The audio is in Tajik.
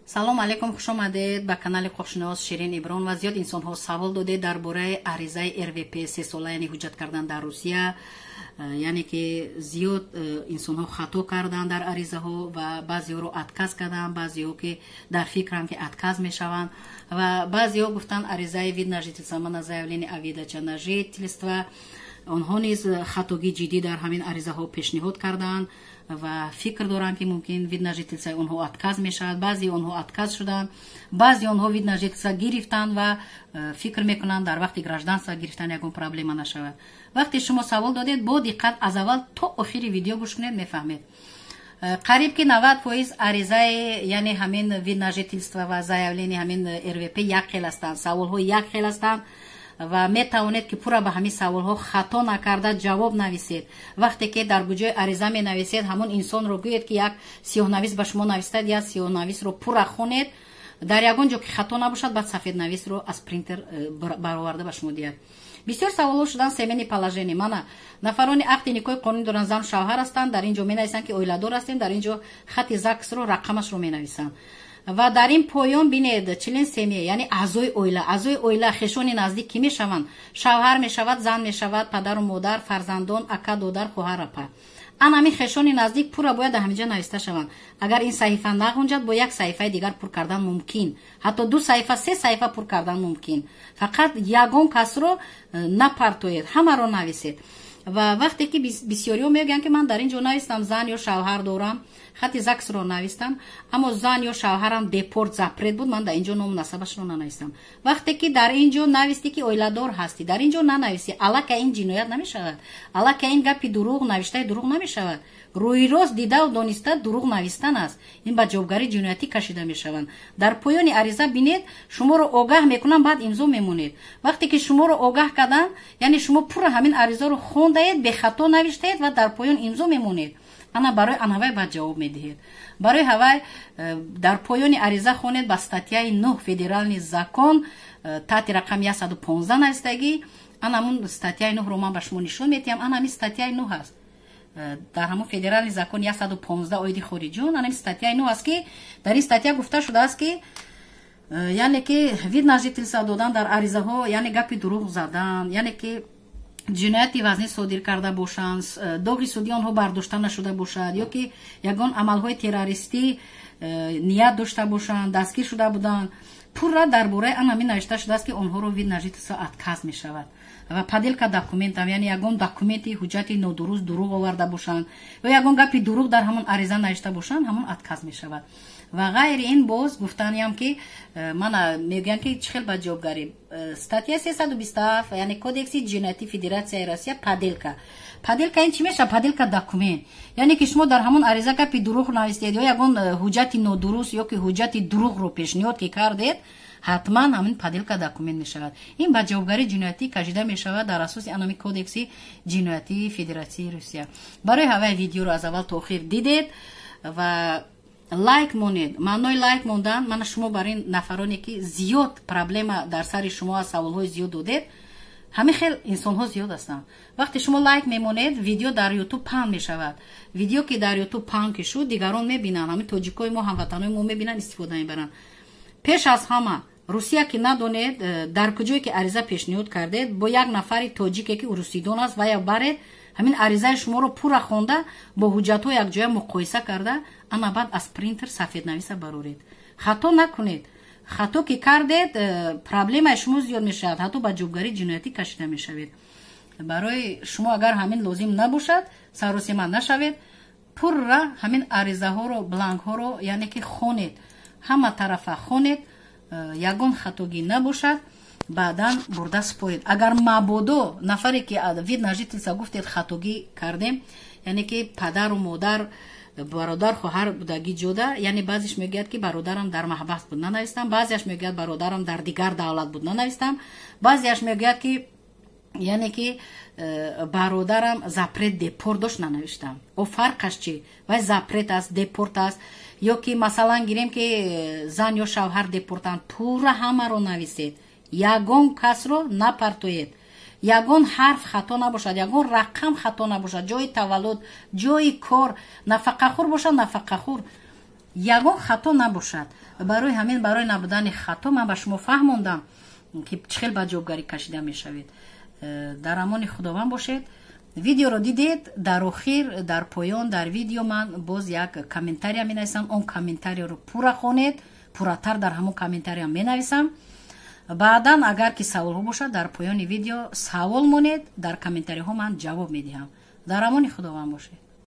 салом алейкум, хуш омадед ба канали қоқшинос Ширин Иброн. ва зиёд инсонҳо савол додед дар бораи аризаи РВП 3 сола, яъне ҳуҷҷат кардан дар Русия. яъне ки зиёд инсонҳо хато кардан дар аризаҳо ва баъзеҳоро отказ кардан, баъзеҳо ки дар фикран ки отказ мешаванд ва баъзеҳо гуфтанд аризаи вид на жительство на заявление о видача на жительство. онҳо низ хатоги ҷиддӣ дар ҳамин аризаҳо пешниҳод карданд ва фикр доранд ки мумкин вид на жительство онҳо отказ мешавад. баъзеи онҳо отказ шуданд, баъзе онҳо вид на жительство гирифтанд ва фикр мекунанд дар вақти гражданство гирифтан ягон проблема нашавад. вақте шумо савол додед, бо диққат аз аввал то охири видео гӯш кунед, мефаҳмед. қариб ки 90% аризаи яъне ҳамин вид на жительство ва заявление ҳамин РВП як хел ҳастанд, саволҳо як хел ҳастанд ва метавонед ки пурра ба ҳамин саволҳо хато накарда ҷавоб нависед. вақте ки дар буҷои ариза менависед, ҳамон инсонро гӯед ки як сиёҳнавис ба шумо навистад, як сиёҳнависро пурра хонед, дар ягон ҷо ки хато набошад, баъд сафеднависро аз принтер бароварда ба шумо диҳад. бисёр саволҳо шудан семени положение. мана нафарони ақди никоҳи қонунӣ доранд, зан шавҳар ҳастанд, дар ин ҷо менависанд ки оиладор ҳастем, дар ин ҷо хати ЗАГСро рақамашро менависанд ва дар ин поён бинед член семья, яъне аъзои оила хешони наздик ки мешаванд, шавҳар мешавад, зан мешавад, падару модар, фарзандон, ака, додар, хоҳар, апа. анами хешони наздик пурра бояд дар ҳаминҷа нависта шаванд. агар ин саҳифа нағунҷад, бо як саҳифаи дигар пур кардан мумкин, ҳатто 2 саҳифа 3 саҳифа пур кардан мумкин. фақат ягон касро напартоед, ҳамаро нависед. ва вақте ки бисёриҳо мегӯянд ки ман дар ин ҷо навистам, зан ё шавҳар дорам, хати ЗАГСро навистам, аммо зан ё шавҳарам депорт запрет буд, ман дар ин ҷо ному насабашро нанавистам. вақте ки дар ин ҷо нависти ки оиладор ҳастӣ, дар ин ҷо нанависӣ, аллака ин ҷиноят намешавад, аллака ин гапи дурӯғ, навиштаи дурӯғ намешавад. рӯи рост дидау дониста дурӯғ навистан аст. ин ба ҷавобгарии ҷиноятӣ кашида мешаванд. дар поёни ариза бинед, шуморо огаҳ мекунанд, баъд имзо мемонед. вақте ки шуморо огаҳ карданд, яъне шумо пурра ҳамин аризаро хондаед, бехато навиштаед ва дар поён имзо мемонед. ана барои анҳавай баъд ҷавоб медиҳед. барои ҳавай дар поёни ариза хонед ба статьяи 9 федеральный закон таҳти рақами 115 навистагӣ. анамун статьяи 9ро ман ба шумо нишон медиҳам. анами статьяи 9 аст дар ҳамун федеральный закон 115 оиди хориҷон. анами статьяи 9 аст ки дар ин статья гуфта шудааст ки яъне ки вид на жительство додан дар аризаҳо, яъне гапи дурӯғ задан, яъне ки ҷинояти вазнин содир карда бошанд, доғи судӣ онҳо бардошта нашуда бошад, ё ки ягон амалҳои террористӣ ният дошта бошанд, дастгир шуда буданд, пурра дар бораи анами навишта шудааст ки онҳоро вид на жительство отказ мешавад. ва паделка документам, яъне ягон документи ҳуҷҷати нодуруст дурӯғ оварда бошанд ё ягон гапи дурӯғ дар ҳамон ариза навишта бошанд, ҳамон отказ мешавад. ва ғайри ин боз гуфтаниам ки мана мегӯям ки чӣ хел ба ҷавобгарӣ. статья 327, яъне кодекси ҷиноятии Федератсияи Россия, паделка. паделка ин чӣ мешавад? паделка документ, яъне ки шумо дар ҳамон ариза гапи дурӯғ навистед ё ягон ҳуҷҷати нодуруст ё ки ҳуҷҷати дурӯғро пешниҳод ки кардед, ҳатман ҳамин паделка документ мешавад. ин ба ҷавобгарии ҷиноятӣ кашида мешавад дар асоси анами кодекси ҷиноятии Федератсияи Русия. барои ҳавай видеоро аз аввал то охир дидед ва лайк монед. маънои лайк мондан, мана шумо бар ин нафароне ки зиёд проблема дар сари шумо аз саволҳои зиёд додед, ҳамин хел инсонҳо зиёд ҳастанд. вақте шумо лайк мемонед, видео дар ютуб паҳн мешавад. видео ки дар ютуб паҳн ки шуд, дигарон мебинанд, ҳамин тоҷикои мо, ҳамватанои мо мебинанд, истифода мебаранд. пеш аз ҳама русия ки надонед дар куҷое ки ариза пешниҳод кардед, бо як нафари тоҷике ки урусидон аст, вая баред ҳамин аризаи шуморо пурра хонда, бо ҳуҷҷатҳо якҷоя муқоиса карда, ана баъд аз принтер сафеднависа бароред. хато накунед. хато ки кардед, проблемаи шумо зиёд мешавад, ҳатто ба ҷавобгарии ҷиноятӣ кашида мешавед. барои шумо агар ҳамин лозим набошад, саросима нашавед, пурра ҳамин аризаҳоро, бланкҳоро, яъне ки хонед, ҳама тарафа хонед, ягон хатогӣ набошад, баъдан бурда супоед. агар мабодо нафаре ки вид на жительство гуфтед хатогӣ кардем, яъне ки падару модар, бародар, хоҳар будагӣ ҷода, яъне баъзеш мегӯяд ки бародарам дар маҳбас буд, нанавистам, баъзеаш мегӯяд бародарам дар дигар давлат буд, нанавистам, баъзеаш мегӯяд ки яъне ки бародарам запрет депорт дошт, нанавиштам. фарқаш чӣ? вай запрет аст, депорт аст, ё ки масалан гирем ки зан ё шавҳар депортанд, пурра ҳамаро нависед, ягон касро напартоед. ягон ҳарф хато набошад, ягон рақам хато набошад, ҷои таваллуд, ҷои кор, нафақахӯр бошад, нафақахӯр. ягон хато набошад. барои ҳамин барои набудани хато ман ба шумо фаҳмондам ки чӣ хел ба ҷавобгарӣ кашида мешавед. дар амони худованд бошед. видеоро дидед. дар охир дар поён дар видео ман боз як комментария менависам. он комментариеро пурра хонед. пурратар дар ҳамон комментария менависам. баъдан агар ки саволҳо бошад дар поёни видео савол монед. дар комментариҳо ман ҷавоб медиҳам. дар амони худованд бошед.